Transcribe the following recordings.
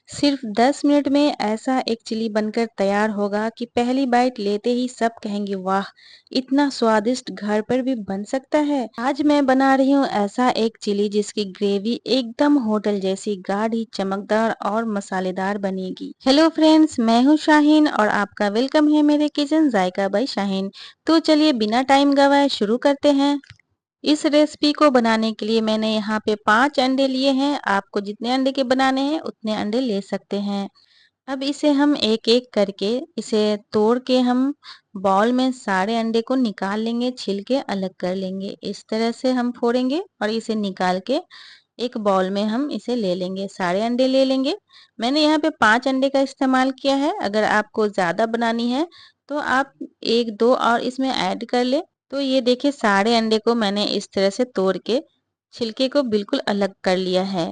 सिर्फ 10 मिनट में ऐसा एक चिली बनकर तैयार होगा कि पहली बाइट लेते ही सब कहेंगे वाह, इतना स्वादिष्ट घर पर भी बन सकता है। आज मैं बना रही हूँ ऐसा एक चिली जिसकी ग्रेवी एकदम होटल जैसी गाढ़ी, चमकदार और मसालेदार बनेगी। हेलो फ्रेंड्स, मैं हूँ शाहीन और आपका वेलकम है मेरे किचन जायका बाय शाहीन। तो चलिए बिना टाइम गवाए शुरू करते हैं। इस रेसिपी को बनाने के लिए मैंने यहाँ पे 5 अंडे लिए हैं। आपको जितने अंडे के बनाने हैं उतने अंडे ले सकते हैं। अब इसे हम एक-एक करके इसे तोड़ के हम बाउल में सारे अंडे को निकाल लेंगे, छील के अलग कर लेंगे। इस तरह से हम फोड़ेंगे और इसे निकाल के एक बाउल में हम इसे ले लेंगे, सारे अंडे ले लेंगे। मैंने यहाँ पे 5 अंडे का इस्तेमाल किया है। अगर आपको ज़्यादा बनानी है तो आप 1-2 और इसमें ऐड कर ले। तो ये देखिए सारे अंडे को मैंने इस तरह से तोड़ के छिलके को बिल्कुल अलग कर लिया है।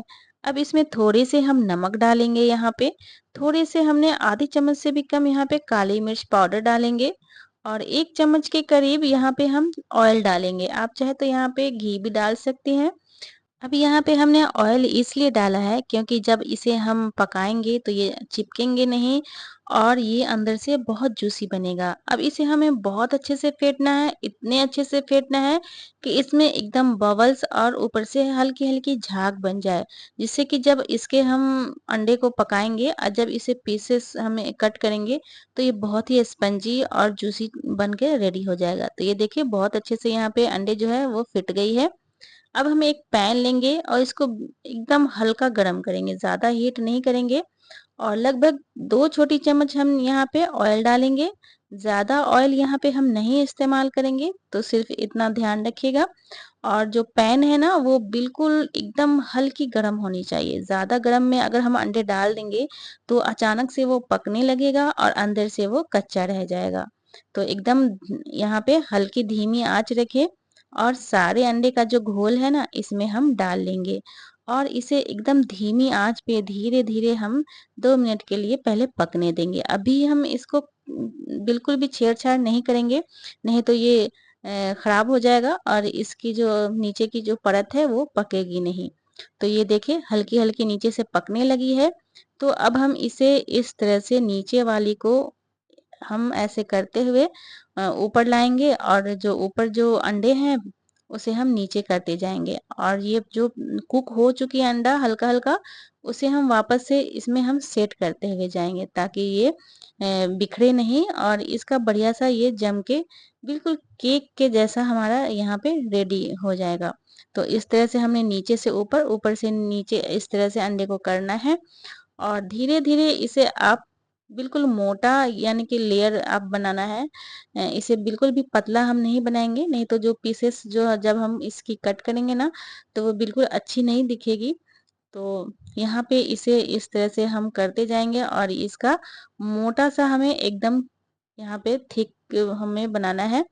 अब इसमें थोड़े से हम नमक डालेंगे यहाँ पे, थोड़े से हमने आधी चम्मच से भी कम यहाँ पे काली मिर्च पाउडर डालेंगे और 1 चम्मच के करीब यहाँ पे हम ऑयल डालेंगे। आप चाहे तो यहाँ पे घी भी डाल सकती हैं। अब यहाँ पे हमने ऑयल इसलिए डाला है क्योंकि जब इसे हम पकाएंगे तो ये चिपकेंगे नहीं और ये अंदर से बहुत जूसी बनेगा। अब इसे हमें बहुत अच्छे से फेंटना है, इतने अच्छे से फेंटना है कि इसमें एकदम बबल्स और ऊपर से हल्की हल्की झाग बन जाए, जिससे कि जब इसके हम अंडे को पकाएंगे और जब इसे पीसेस हमें कट करेंगे तो ये बहुत ही स्पंजी और जूसी बन के रेडी हो जाएगा। तो ये देखिए बहुत अच्छे से यहाँ पे अंडे जो है वो फिट गई है। अब हम एक पैन लेंगे और इसको एकदम हल्का गरम करेंगे, ज़्यादा हीट नहीं करेंगे और लगभग 2 छोटी चम्मच हम यहाँ पे ऑयल डालेंगे। ज़्यादा ऑयल यहाँ पे हम नहीं इस्तेमाल करेंगे, तो सिर्फ इतना ध्यान रखिएगा। और जो पैन है ना वो बिल्कुल एकदम हल्की गरम होनी चाहिए। ज़्यादा गरम में अगर हम अंडे डाल देंगे तो अचानक से वो पकने लगेगा और अंदर से वो कच्चा रह जाएगा। तो एकदम यहाँ पे हल्की धीमी आंच रखें और सारे अंडे का जो घोल है ना इसमें हम डाल लेंगे और इसे एकदम धीमी आंच पे धीरे-धीरे हम 2 मिनट के लिए पहले पकने देंगे। अभी हम इसको बिल्कुल भी छेड़-छाड़ नहीं करेंगे, नहीं तो ये खराब हो जाएगा और इसकी जो नीचे की जो परत है वो पकेगी नहीं। तो ये देखिए हल्की-हल्की नीचे से पकने लगी है। तो अब हम इसे इस तरह से नीचे वाली को हम ऐसे करते हुए ऊपर लाएँगे और जो ऊपर जो अंडे हैं, उसे हम नीचे करते जाएँगे और ये जो कुक हो चुकी है अंडा हल्का-हल्का, उसे हम वापस से इसमें हम सेट करते हुए जाएँगे ताकि ये बिखरे नहीं और इसका बढ़िया-सा ये जम के बिल्कुल केक के जैसा हमारा यहाँ पे रेडी हो जाएगा। तो इस तरह से हमने नीचे से ऊपर, ऊपर से नीचे इस तरह से अंडे को करना है और धीरे-धीरे इसे आप बिल्कुल मोटा यानी कि लेयर आप बनाना है। इसे बिल्कुल भी पतला हम नहीं बनाएँगे, नहीं तो जो पीसेस जो जब हम इसकी कट करेंगे ना, तो वो बिल्कुल अच्छी नहीं दिखेगी। तो यहाँ पे इसे इस तरह से हम करते जाएँगे और इसका मोटा-सा हमें एकदम यहाँ पे थिक हमें बनाना है,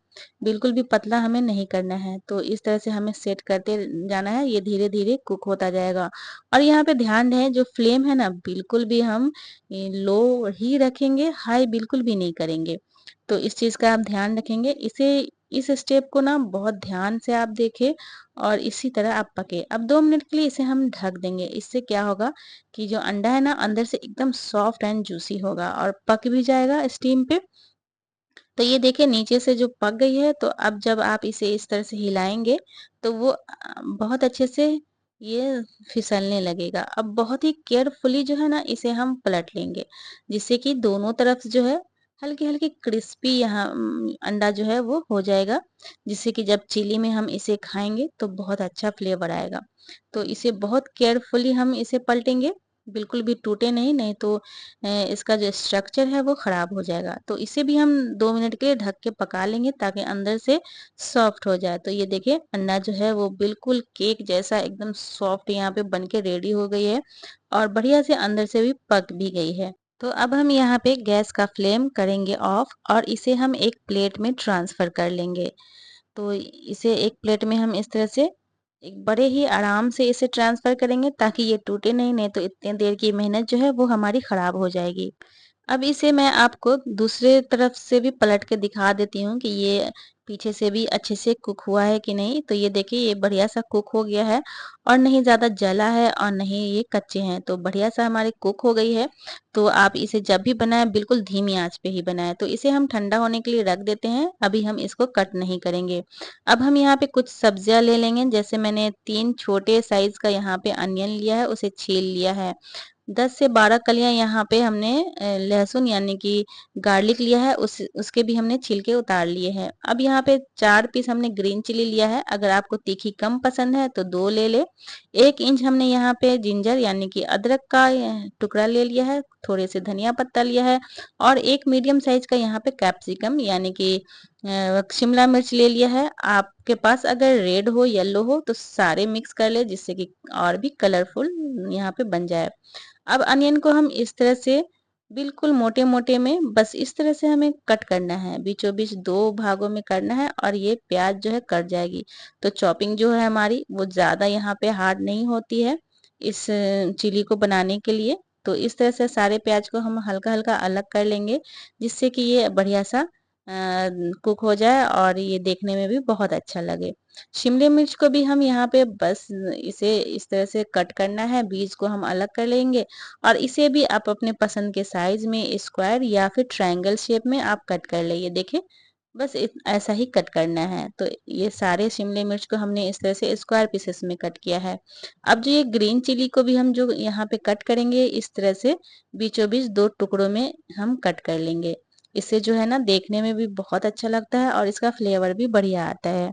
बिल्कुल भी पतला हमें नहीं करना है। तो इस तरह से हमें सेट करते जाना है, ये धीरे-धीरे कुक होता जाएगा। और यहाँ पे ध्यान रहे जो फ्लेम है ना बिल्कुल भी हम लो ही रखेंगे, हाई बिल्कुल भी नहीं करेंगे। तो इस चीज़ का आप ध्यान रखेंगे। इसे इस स्टेप को ना बहुत ध्यान से आप देखें और इसी तरह आप पके। अब 2 मिनट के लिए इसे हम ढक देंगे। इससे क्या होगा कि जो अंडा है ना अंदर से एकदम सॉफ्ट एंड जूसी होगा और पक भी जाएगा स्टीम पे। तो ये देखिए नीचे से जो पक गई है तो अब जब आप इसे इस तरह से हिलाएँगे तो वो बहुत अच्छे से ये फिसलने लगेगा। अब बहुत ही केयरफुली जो है ना इसे हम पलट लेंगे, जिससे कि दोनों तरफ जो है हल्की-हल्की क्रिस्पी यहाँ अंडा जो है वो हो जाएगा, जिससे कि जब चिली में हम इसे खाएँगे तो बहुत अच्छा फ्लेवर आएगा। तो इसे बहुत केयरफुली हम इसे पलटेंगे, बिल्कुल भी टूटे नहीं, नहीं तो इसका जो स्ट्रक्चर है वो ख़राब हो जाएगा। तो इसे भी हम 2 मिनट के लिए ढक के पका लेंगे ताकि अंदर से सॉफ्ट हो जाए। तो ये देखिए अंडा जो है वो बिल्कुल केक जैसा एकदम सॉफ्ट यहाँ पे बन के रेडी हो गई है और बढ़िया से अंदर से भी पक भी गई है। तो अब हम यहाँ पे गैस का फ्लेम करेंगे ऑफ और इसे हम एक प्लेट में ट्रांसफ़र कर लेंगे। तो इसे एक प्लेट में हम इस तरह से एक बड़े ही आराम से इसे ट्रांसफ़र करेंगे ताकि ये टूटे नहीं, नहीं तो इतनी देर की मेहनत जो है वो हमारी ख़राब हो जाएगी। अब इसे मैं आपको दूसरे तरफ से भी पलट के दिखा देती हूँ कि ये पीछे से भी अच्छे से कुक हुआ है कि नहीं। तो ये देखिए ये बढ़िया सा कुक हो गया है और नहीं ज़्यादा जला है और नहीं ये कच्चे हैं, तो बढ़िया सा हमारे कुक हो गई है। तो आप इसे जब भी बनाएं बिल्कुल धीमी आंच पे ही बनाएं। तो इसे हम ठंडा होने के लिए रख देते हैं, अभी हम इसको कट नहीं करेंगे। अब हम यहाँ पे कुछ सब्जियां ले लेंगे, जैसे मैंने 3 छोटे साइज का यहाँ पे अनियन लिया है, उसे छील लिया है। 10 से 12 कलियां यहाँ पे हमने लहसुन यानी कि गार्लिक लिया है, उसके भी हमने छिलके उतार लिए हैं। अब यहाँ पे 4 पीस हमने ग्रीन चिली लिया है, अगर आपको तीखी कम पसंद है तो 2 ले ले। 1 इंच हमने यहाँ पे जिंजर यानी कि अदरक का टुकड़ा ले लिया है, थोड़े से धनिया पत्ता लिया है और एक मीडियम साइज का यहाँ पे कैप्सिकम यानी कि शिमला मिर्च ले लिया है। आपके पास अगर रेड हो येलो हो तो सारे मिक्स कर ले, जिससे कि और भी कलरफुल यहाँ पे बन जाए। अब अनियन को हम इस तरह से बिल्कुल मोटे मोटे में बस इस तरह से हमें कट करना है, बीचों बीच 2 भागों में करना है और ये प्याज जो है कट जाएगी। तो चॉपिंग जो है हमारी वो ज़्यादा यहाँ पे हार्ड नहीं होती है इस चिली को बनाने के लिए। तो इस तरह से सारे प्याज को हम हल्का हल्का अलग कर लेंगे, जिससे कि ये बढ़िया सा कुक हो जाए और ये देखने में भी बहुत अच्छा लगे। शिमला मिर्च को भी हम यहाँ पे बस इसे इस तरह से कट करना है, बीज को हम अलग कर लेंगे और इसे भी आप अपने पसंद के साइज में स्क्वायर या फिर ट्रायंगल शेप में आप कट कर लेंगे। देखिए बस ऐसा ही कट करना है। तो ये सारे शिमला मिर्च को हमने इस तरह से स्क्वायर पीसेस में कट किया है। अब जो ये ग्रीन चिली को भी हम जो यहाँ पे कट करेंगे इस तरह से बीचों बीच 2 टुकड़ों में हम कट कर लेंगे। इससे जो है ना देखने में भी बहुत अच्छा लगता है और इसका फ्लेवर भी बढ़िया आता है।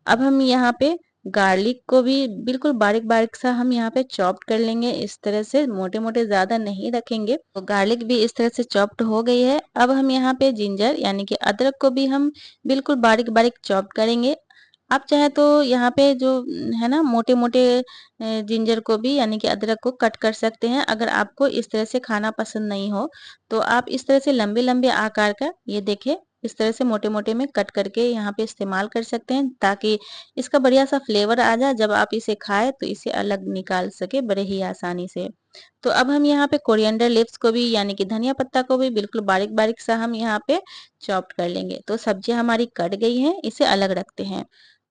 अब हम यहाँ पे गार्लिक को भी बिल्कुल बारीक बारीक सा हम यहाँ पे चॉप्ड कर लेंगे, इस तरह से मोटे मोटे ज्यादा नहीं रखेंगे। तो गार्लिक भी इस तरह से चॉप्ड हो गई है। अब हम यहाँ पे जिंजर यानी कि अदरक को भी हम बिल्कुल बारीक बारीक चॉप्ड करेंगे। आप चाहे तो यहाँ पे जो है ना मोटे मोटे जिंजर को भी यानी कि अदरक को कट कर सकते हैं। अगर आपको इस तरह से खाना पसंद नहीं हो तो आप इस तरह से लंबे लंबे आकार का ये देखिए इस तरह से मोटे मोटे में कट करके यहाँ पे इस्तेमाल कर सकते हैं, ताकि इसका बढ़िया सा फ्लेवर आ जाए। जब आप इसे खाए तो इसे अलग निकाल सके बड़े ही आसानी से। तो अब हम यहाँ पे कोरिएंडर लीव्स को भी यानी कि धनिया पत्ता को भी बिल्कुल बारीक बारीक सा हम यहाँ पे चॉप्ड कर लेंगे। तो सब्जियां हमारी कट गई हैं, इसे अलग रखते हैं।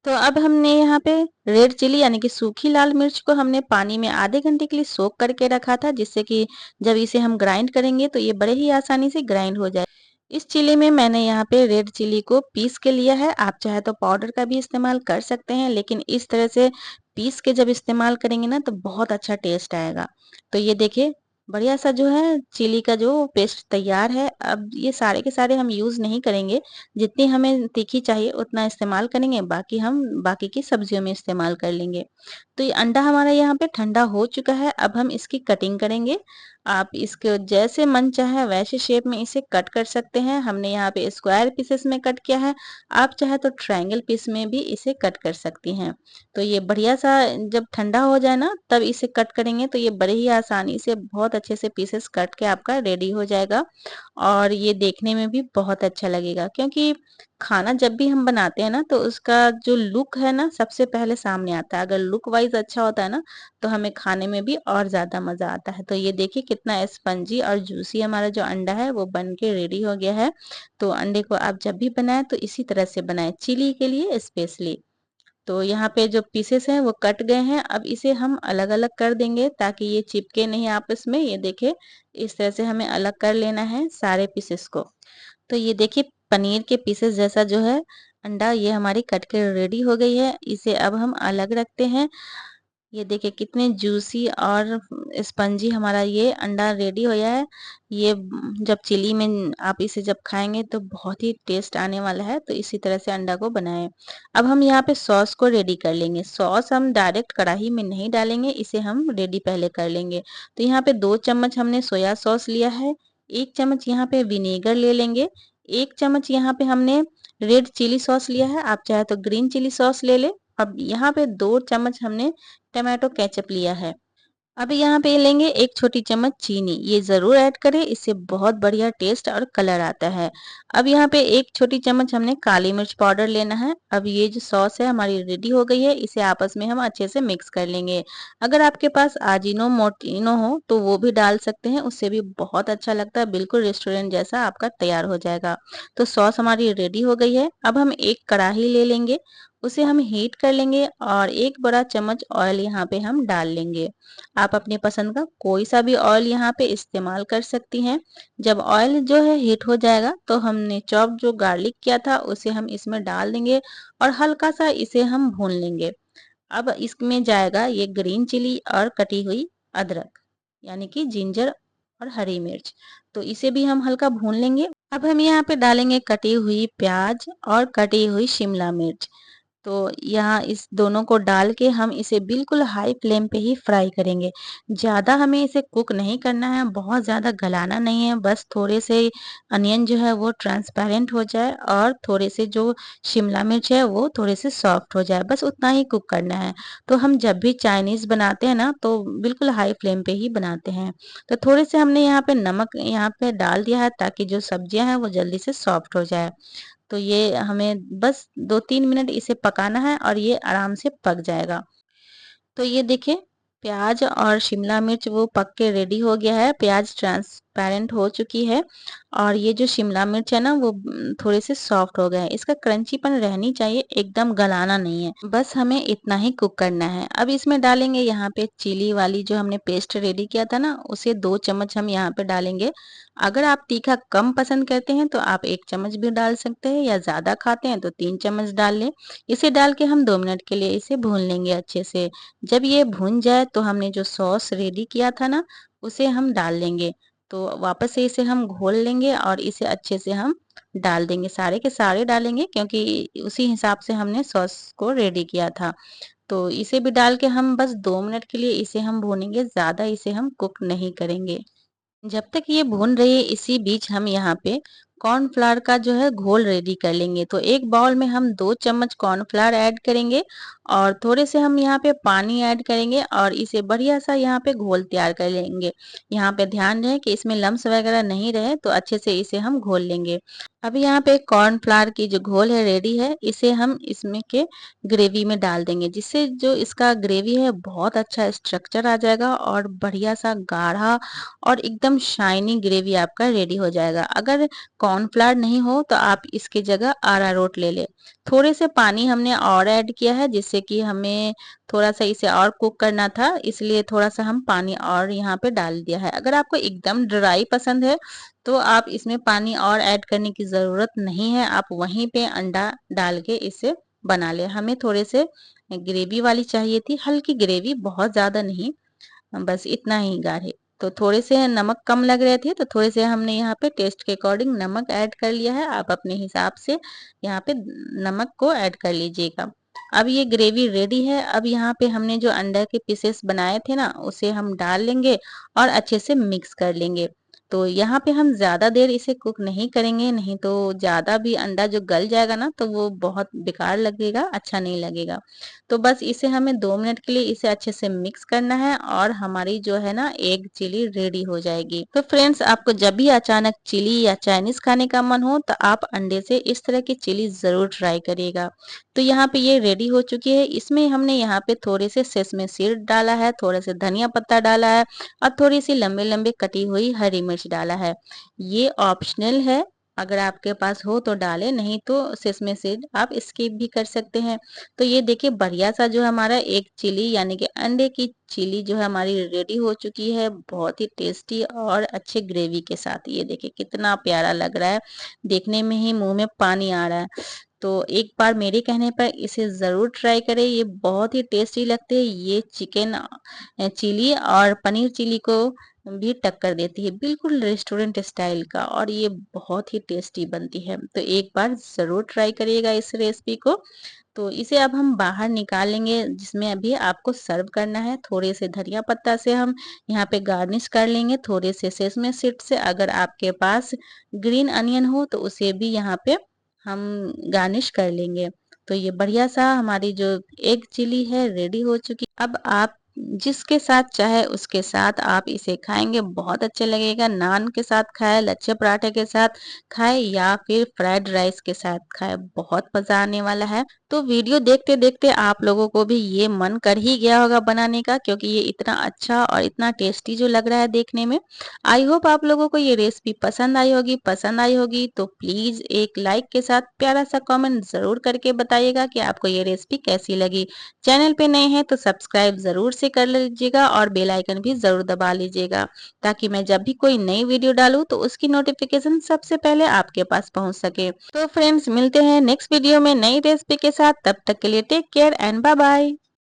तो अब हमने यहाँ पे रेड चिली यानी कि सूखी लाल मिर्च को हमने पानी में आधे घंटे के लिए सोक करके रखा था, जिससे कि जब इसे हम ग्राइंड करेंगे तो ये बड़े ही आसानी से ग्राइंड हो जाए। इस चिली में मैंने यहाँ पे रेड चिली को पीस के लिया है, आप चाहे तो पाउडर का भी इस्तेमाल कर सकते हैं, लेकिन इस तरह से पीस के जब इस्तेमाल करेंगे ना तो बहुत अच्छा टेस्ट आएगा। तो ये देखिए बढ़िया सा जो है चिली का जो पेस्ट तैयार है। अब ये सारे के सारे हम यूज नहीं करेंगे, जितनी हमें तीखी चाहिए उतना इस्तेमाल करेंगे, बाकी हम बाकी की सब्जियों में इस्तेमाल कर लेंगे। तो ये अंडा हमारा यहाँ पे ठंडा हो चुका है, अब हम इसकी कटिंग करेंगे। आप इसके जैसे मन चाहे वैसे शेप में इसे कट कर सकते हैं। हमने यहाँ पे स्क्वायर पीसेस में कट किया है, आप चाहे तो ट्रायंगल पीस में भी इसे कट कर सकती हैं। तो ये बढ़िया सा जब ठंडा हो जाए ना तब इसे कट करेंगे तो ये बड़े ही आसानी से बहुत अच्छे से पीसेस कट के आपका रेडी हो जाएगा और ये देखने में भी बहुत अच्छा लगेगा। क्योंकि खाना जब भी हम बनाते हैं ना तो उसका जो लुक है ना सबसे पहले सामने आता है। अगर लुक वाइज अच्छा होता है ना तो हमें खाने में भी और ज्यादा मजा आता है। तो ये देखिए कितना स्पंजी और जूसी हमारा जो अंडा है वो बन के रेडी हो गया है। तो अंडे को आप जब भी बनाएं तो इसी तरह से बनाएं, चिली के लिए स्पेशली। तो यहाँ पे जो पीसेस हैं वो कट गए हैं, अब इसे हम अलग अलग कर देंगे ताकि ये चिपके नहीं आपस में। ये देखिए इस तरह से हमें अलग कर लेना है सारे पीसेस को। तो ये देखिए पनीर के पीसेस जैसा जो है अंडा ये हमारी कट के रेडी हो गई है, इसे अब हम अलग रखते हैं। ये देखिए कितने जूसी और स्पंजी हमारा ये अंडा रेडी हो गया है। ये जब चिली में आप इसे जब खाएंगे तो बहुत ही टेस्ट आने वाला है। तो इसी तरह से अंडा को बनाएं। अब हम यहाँ पे सॉस को रेडी कर लेंगे। सॉस हम डायरेक्ट कढ़ाई में नहीं डालेंगे, इसे हम रेडी पहले कर लेंगे। तो यहाँ पे 2 चम्मच हमने सोया सॉस लिया है, 1 चम्मच यहाँ पे विनेगर ले लेंगे, 1 चम्मच यहाँ पे हमने रेड चिली सॉस लिया है, आप चाहे तो ग्रीन चिली सॉस ले ले। अब यहाँ पे 2 चम्मच हमने टमाटो केचप लिया है। अब यहाँ पे लेंगे एक छोटी चम्मच चीनी, ये ज़रूर ऐड करें, इससे बहुत बढ़िया टेस्ट और कलर आता है। अब यहाँ पे एक छोटी चम्मच हमने काली मिर्च पाउडर लेना है। अब ये जो सॉस है हमारी रेडी हो गई है, इसे आपस में हम अच्छे से मिक्स कर लेंगे। अगर आपके पास अजीनो मोटिनो हो तो वो भी डाल सकते हैं, उससे भी बहुत अच्छा लगता है, बिल्कुल रेस्टोरेंट जैसा आपका तैयार हो जाएगा। तो सॉस हमारी रेडी हो गई है। अब हम एक कढ़ाई ले लेंगे, उसे हम हीट कर लेंगे और एक बड़ा चम्मच ऑयल यहाँ पे हम डाल लेंगे। आप अपनी पसंद का कोई सा भी ऑयल यहाँ पे इस्तेमाल कर सकती हैं। जब ऑयल जो है हीट हो जाएगा तो हमने चॉप जो गार्लिक किया था उसे हम इसमें डाल देंगे और हल्का सा इसे हम भून लेंगे। अब इसमें जाएगा ये ग्रीन चिली और कटी हुई अदरक, यानी कि जिंजर और हरी मिर्च। तो इसे भी हम हल्का भून लेंगे। अब हम यहाँ पे डालेंगे कटी हुई प्याज और कटी हुई शिमला मिर्च। तो यहाँ इस दोनों को डाल के हम इसे बिल्कुल हाई फ्लेम पे ही फ्राई करेंगे। ज़्यादा हमें इसे कुक नहीं करना है, बहुत ज़्यादा गलाना नहीं है, बस थोड़े से अनियन जो है वो ट्रांसपेरेंट हो जाए और थोड़े से जो शिमला मिर्च है वो थोड़े से सॉफ्ट हो जाए, बस उतना ही कुक करना है। तो हम जब भी चाइनीज़ बनाते हैं ना तो बिल्कुल हाई फ्लेम पे ही बनाते हैं। तो थोड़े से हमने यहाँ पे नमक यहाँ पे डाल दिया है ताकि जो सब्जियाँ हैं वो जल्दी से सॉफ्ट हो जाए। तो ये हमें बस 2-3 मिनट इसे पकाना है और ये आराम से पक जाएगा। तो ये देखिए प्याज और शिमला मिर्च वो पक के रेडी हो गया है, प्याज ट्रांसपेरेंट हो चुकी है और ये जो शिमला मिर्च है ना वो थोड़े से सॉफ्ट हो गए हैं। इसका क्रंचीपन रहनी चाहिए, एकदम गलाना नहीं है, बस हमें इतना ही कुक करना है। अब इसमें डालेंगे यहाँ पे चिली वाली जो हमने पेस्ट रेडी किया था ना, उसे 2 चम्मच हम यहाँ पे डालेंगे। अगर आप तीखा कम पसंद करते हैं तो आप 1 चम्मच भी डाल सकते हैं, या ज़्यादा खाते हैं तो 3 चम्मच डाल लें। इसे डाल के हम 2 मिनट के लिए इसे भून लेंगे अच्छे से। जब ये भुन जाए तो हमने जो सॉस रेडी किया था ना उसे हम डाल लेंगे। तो वापस से इसे हम घोल लेंगे और इसे अच्छे से हम डाल देंगे, सारे के सारे डालेंगे क्योंकि उसी हिसाब से हमने सॉस को रेडी किया था। तो इसे भी डाल के हम बस 2 मिनट के लिए इसे हम भूनेंगे, ज़्यादा इसे हम कुक नहीं करेंगे। जब तक ये भून रही है इसी बीच हम यहाँ पे कॉर्नफ्लावर का जो है घोल रेडी कर लेंगे। तो एक बाउल में हम 2 चम्मच कॉर्नफ्लावर ऐड करेंगे और थोड़े से हम यहाँ पे पानी ऐड करेंगे और इसे बढ़िया सा यहाँ पे घोल तैयार कर लेंगे। यहाँ पे ध्यान रहे कि इसमें लम्स वगैरह नहीं रहे, तो अच्छे से इसे हम घोल लेंगे। अब यहाँ पे कॉर्नफ्लावर की जो घोल है रेडी है, इसे हम इसमें के ग्रेवी में डाल देंगे, जिससे जो इसका ग्रेवी है बहुत अच्छा स्ट्रक्चर आ जाएगा और बढ़िया सा गाढ़ा और एकदम शाइनी ग्रेवी आपका रेडी हो जाएगा। अगर कॉर्नफ्लावर नहीं हो तो आप इसकी जगह अरारोट ले लें। थोड़े से पानी हमने और ऐड किया है जिससे कि हमें थोड़ा सा इसे और कुक करना था, इसलिए थोड़ा सा हम पानी और यहाँ पे डाल दिया है। अगर आपको एकदम ड्राई पसंद है तो आप इसमें पानी और ऐड करने की ज़रूरत नहीं है, आप वहीं पे अंडा डाल के इसे बना लें। हमें थोड़े से ग्रेवी वाली चाहिए थी, हल्की ग्रेवी, बहुत ज़्यादा नहीं, बस इतना ही गाढ़े। तो थोड़े से नमक कम लग रहे थे तो थोड़े से हमने यहाँ पे टेस्ट के अकॉर्डिंग नमक ऐड कर लिया है। आप अपने हिसाब से यहाँ पे नमक को ऐड कर लीजिएगा। अब ये ग्रेवी रेडी है। अब यहाँ पे हमने जो अंडा के पीसेस बनाए थे ना उसे हम डाल लेंगे और अच्छे से मिक्स कर लेंगे। तो यहाँ पे हम ज़्यादा देर इसे कुक नहीं करेंगे, नहीं तो ज़्यादा भी अंडा जो गल जाएगा ना तो वो बहुत बेकार लगेगा, अच्छा नहीं लगेगा। तो बस इसे हमें 2 मिनट के लिए इसे अच्छे से मिक्स करना है और हमारी जो है ना एग चिली रेडी हो जाएगी। तो फ्रेंड्स, आपको जब भी अचानक चिली या चाइनीज खाने का मन हो तो आप अंडे से इस तरह की चिली जरूर ट्राई करिएगा। तो यहाँ पे ये रेडी हो चुकी है। इसमें हमने यहाँ पे थोड़े से सेसमे सीड डाला है, थोड़े से धनिया पत्ता डाला है और थोड़ी सी लंबे लंबे कटी हुई हरी मिर्च डाला है। ये ऑप्शनल है, अगर आपके पास हो तो डालें, नहीं तो सेसमे सीड आप स्किप भी कर सकते हैं। तो ये देखिए बढ़िया सा जो हमारा एक चिली यानी कि अंडे की चिली जो है हमारी रेडी हो चुकी है, बहुत ही टेस्टी और अच्छे ग्रेवी के साथ। ये देखिए कितना प्यारा लग रहा है, देखने में ही मुंह में पानी आ रहा है। तो एक बार मेरे कहने पर इसे ज़रूर ट्राई करें, ये बहुत ही टेस्टी लगते हैं। ये चिकन चिली और पनीर चिली को भी टक्कर देती है, बिल्कुल रेस्टोरेंट स्टाइल का, और ये बहुत ही टेस्टी बनती है। तो एक बार ज़रूर ट्राई करिएगा इस रेसिपी को। तो इसे अब हम बाहर निकाल लेंगे, जिसमें अभी आपको सर्व करना है। थोड़े से धनिया पत्ता से हम यहाँ पे गार्निश कर लेंगे, थोड़े से सेसमे सीड से। अगर आपके पास ग्रीन अनियन हो तो उसे भी यहाँ पे हम गार्निश कर लेंगे। तो ये बढ़िया सा हमारी जो एग चिली है रेडी हो चुकी। अब आप जिसके साथ चाहे उसके साथ आप इसे खाएंगे, बहुत अच्छा लगेगा। नान के साथ खाए, लच्छे पराठे के साथ खाए या फिर फ्राइड राइस के साथ खाए, बहुत मजा आने वाला है। तो वीडियो देखते देखते आप लोगों को भी ये मन कर ही गया होगा बनाने का, क्योंकि ये इतना अच्छा और इतना टेस्टी जो लग रहा है देखने में। आई होप आप लोगों को ये रेसिपी पसंद आई होगी तो प्लीज एक लाइक के साथ प्यारा सा कमेंट जरूर करके बताइएगा कि आपको ये रेसिपी कैसी लगी। चैनल पे नए हैं तो सब्सक्राइब जरूर से कर लीजिएगा और बेल आइकन भी जरूर दबा लीजिएगा, ताकि मैं जब भी कोई नई वीडियो डालूं तो उसकी नोटिफिकेशन सबसे पहले आपके पास पहुंच सके। तो फ्रेंड्स, मिलते हैं नेक्स्ट वीडियो में नई रेसिपी के साथ। तब तक के लिए take care and bye bye.